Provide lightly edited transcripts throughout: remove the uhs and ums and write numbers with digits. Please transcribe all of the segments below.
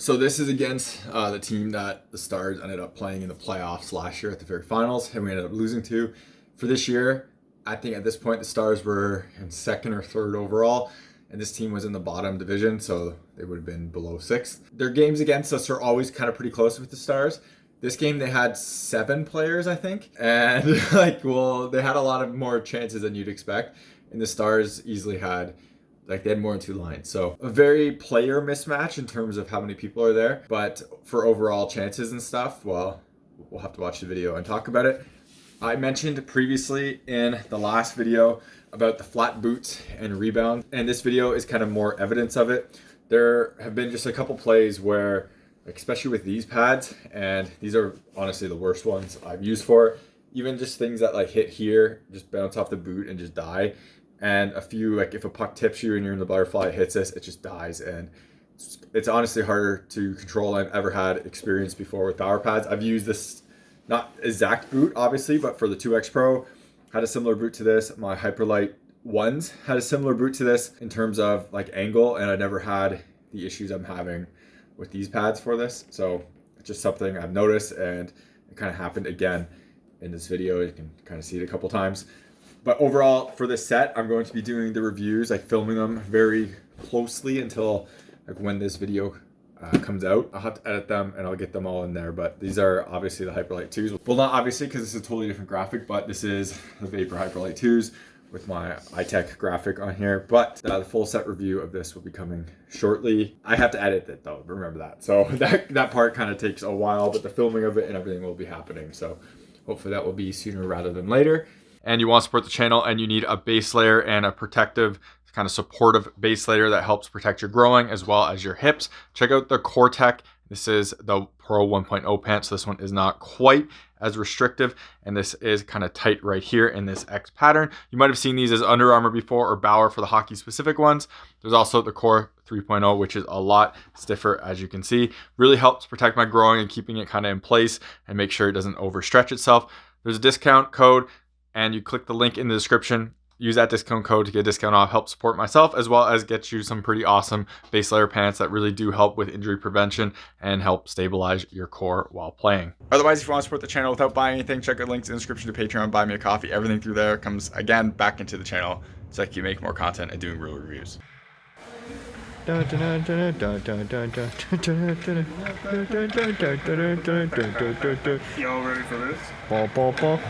So this is against the team that the Stars ended up playing in the playoffs last year at the very finals, and we ended up losing to. For this year, I think at this point the Stars were in second or third overall, and this team was in the bottom division, so they would have been below sixth. Their games against us are always kind of pretty close with the Stars. This game they had 7 players, I think, and they had a lot of more chances than you'd expect, and the Stars easily had. They had more than 2 lines. So a very player mismatch in terms of how many people are there. But for overall chances and stuff, well, we'll have to watch the video and talk about it. I mentioned previously in the last video about the flat boots and rebound. And this video is kind of more evidence of it. There have been just a couple plays where, especially with these pads, and these are honestly the worst ones I've used for it. Even just things that hit here, just bounce off the boot and just die. And a few, if a puck tips you and you're in the butterfly, it hits this, it just dies. And it's honestly harder to control than I've ever had experience before with Bauer pads. I've used this, not exact boot, obviously, but for the 2X Pro, had a similar boot to this. My Hyperlite ones had a similar boot to this in terms of angle, and I never had the issues I'm having with these pads for this. So it's just something I've noticed, and it kind of happened again in this video. You can kind of see it a couple times. But overall, for this set, I'm going to be doing the reviews, filming them very closely until when this video comes out. I'll have to edit them and I'll get them all in there. But these are obviously the Hyperlite 2s. Well, not obviously because this is a totally different graphic, but this is the Vapor Hyperlite 2s with my iTech graphic on here. But the full set review of this will be coming shortly. I have to edit it though, remember that. So that part kind of takes a while, but the filming of it and everything will be happening. So hopefully that will be sooner rather than later. And you want to support the channel, and you need a base layer and a protective, kind of supportive base layer that helps protect your growing as well as your hips. Check out the GNetik. This is the Pro 1.0 pant, so this one is not quite as restrictive, and this is kind of tight right here in this X pattern. You might have seen these as Under Armour before, or Bauer for the hockey specific ones. There's also the Core 3.0, which is a lot stiffer, as you can see. Really helps protect my growing and keeping it kind of in place and make sure it doesn't overstretch itself. There's a discount code, and you click the link in the description. Use that discount code to get a discount off, help support myself, as well as get you some pretty awesome base layer pants that really do help with injury prevention and help stabilize your core while playing. Otherwise, if you want to support the channel without buying anything, check out links in the description to Patreon, buy me a coffee. Everything through there comes, again, back into the channel so I can make more content and doing real reviews. You all ready for this? Ball, ball, ball.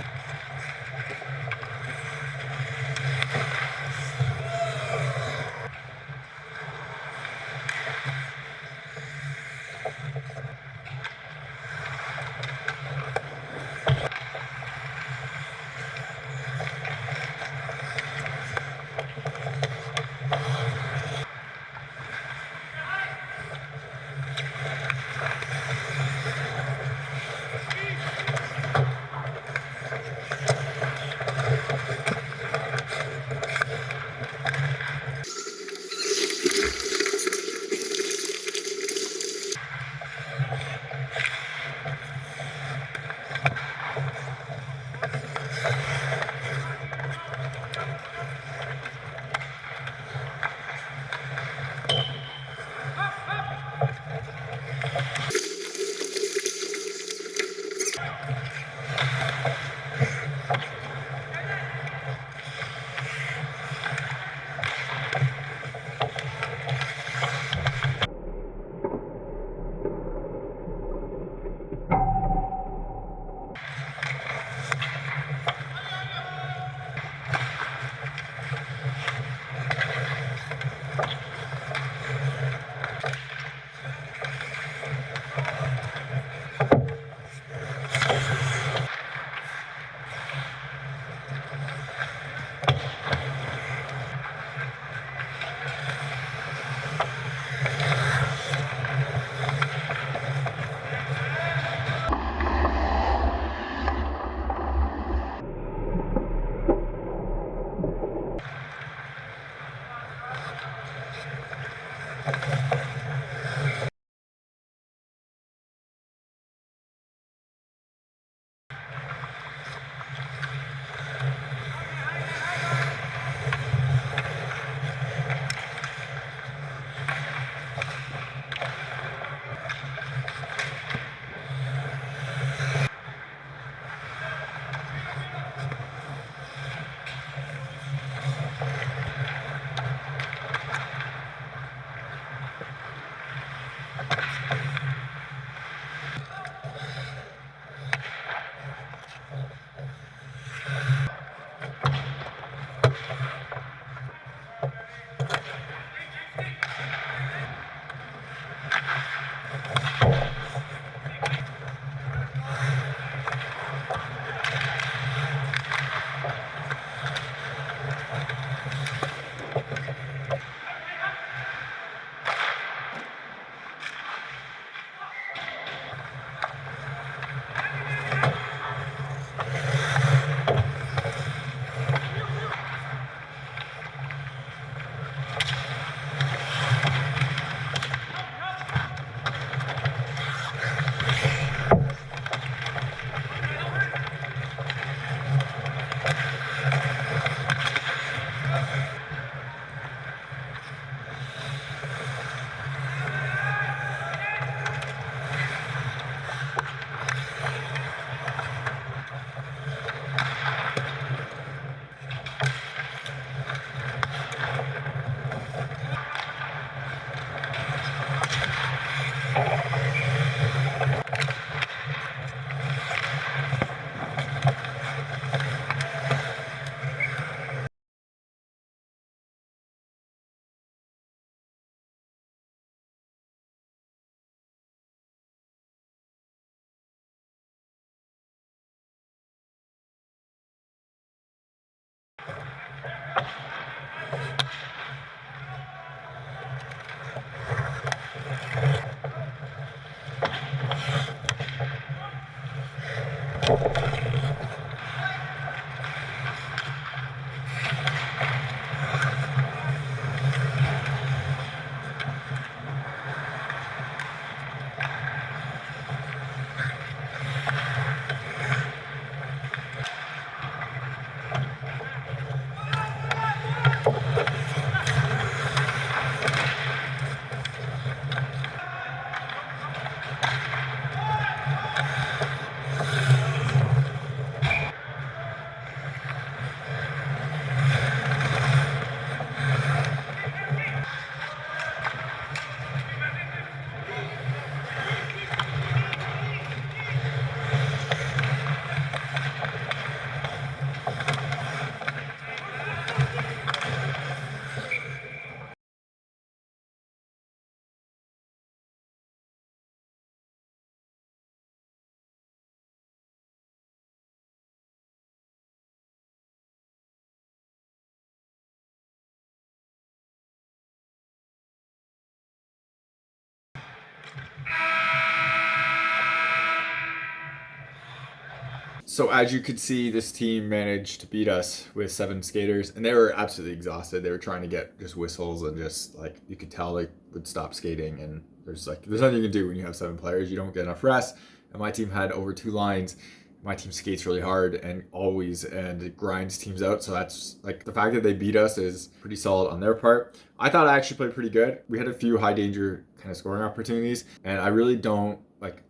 So as you could see, this team managed to beat us with 7 skaters, and they were absolutely exhausted. They were trying to get just whistles, and just like you could tell they would stop skating, and there's nothing you can do when you have 7 players. You don't get enough rest. And my team had over 2 lines. My team skates really hard and it grinds teams out. So that's like the fact that they beat us is pretty solid on their part. I thought I actually played pretty good. We had a few high danger kind of scoring opportunities, and I really don't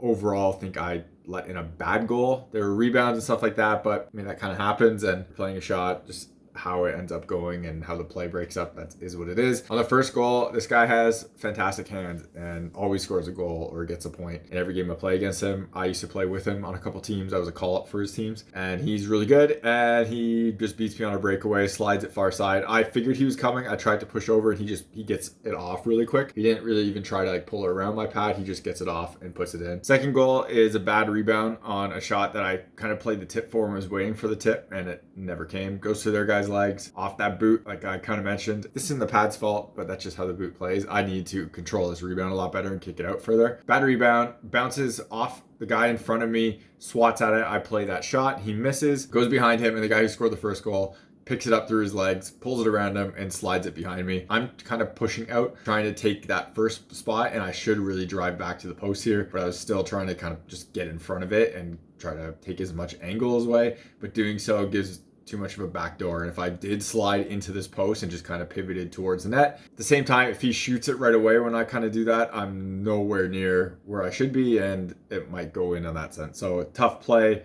overall think I let in a bad goal. There were rebounds and stuff like that, but I mean that kind of happens, and playing a shot, just how it ends up going and how the play breaks up, that is what it is. On the first goal, this guy has fantastic hands and always scores a goal or gets a point in every game I play against him. I used to play with him on a couple teams. I was a call-up for his teams, and he's really good, and he just beats me on a breakaway, slides it far side. I figured he was coming. I tried to push over, and he gets it off really quick. He didn't really even try to pull it around my pad. He just gets it off and puts it in. Second goal is a bad rebound on a shot that I kind of played the tip for and was waiting for the tip, and it never came. Goes to their guy's legs off that boot, like I kind of mentioned. This isn't the pad's fault, but that's just how the boot plays. I need to control this rebound a lot better and kick it out further. Bad rebound, bounces off the guy in front of me, swats at it. I play that shot. He misses, goes behind him, and the guy who scored the first goal picks it up through his legs, pulls it around him, and slides it behind me. I'm kind of pushing out, trying to take that first spot, and I should really drive back to the post here, but I was still trying to kind of just get in front of it and try to take as much angle as way, but doing so gives too much of a backdoor. And if I did slide into this post and just kind of pivoted towards the net, at the same time, if he shoots it right away when I kind of do that, I'm nowhere near where I should be, and it might go in on that sense. So a tough play.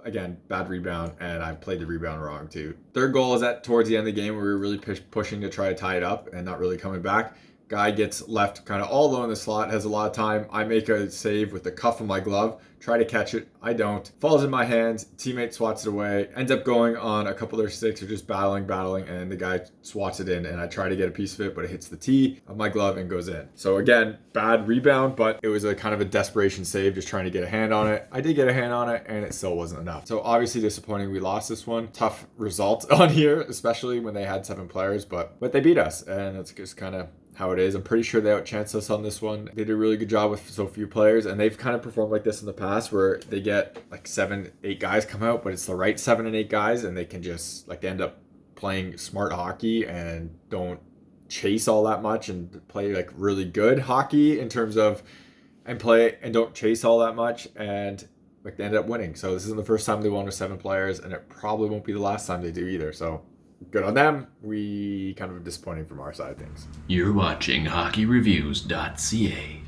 Again, bad rebound, and I played the rebound wrong too. Third goal is at towards the end of the game where we were really pushing to try to tie it up and not really coming back. Guy gets left kind of all alone in the slot, has a lot of time. I make a save with the cuff of my glove, try to catch it. I don't. Falls in my hands. Teammate swats it away. Ends up going on a couple of their sticks or just battling, and the guy swats it in, and I try to get a piece of it, but it hits the tee of my glove and goes in. So again, bad rebound, but it was a kind of a desperation save, just trying to get a hand on it. I did get a hand on it, and it still wasn't enough. So obviously disappointing we lost this one. Tough result on here, especially when they had 7 players, but they beat us, and it's just kind of how it is. I'm pretty sure they outchanced us on this one. They did a really good job with so few players, and they've kind of performed like this in the past where they get 7, 8 guys come out, but it's the right 7 and 8 guys, and they can just they end up playing smart hockey and don't chase all that much and play really good hockey in terms of and don't chase all that much, and they end up winning. So this isn't the first time they won with 7 players, and it probably won't be the last time they do either. So good on them. We kind of disappointing from our side of things. You're watching HockeyReviews.ca.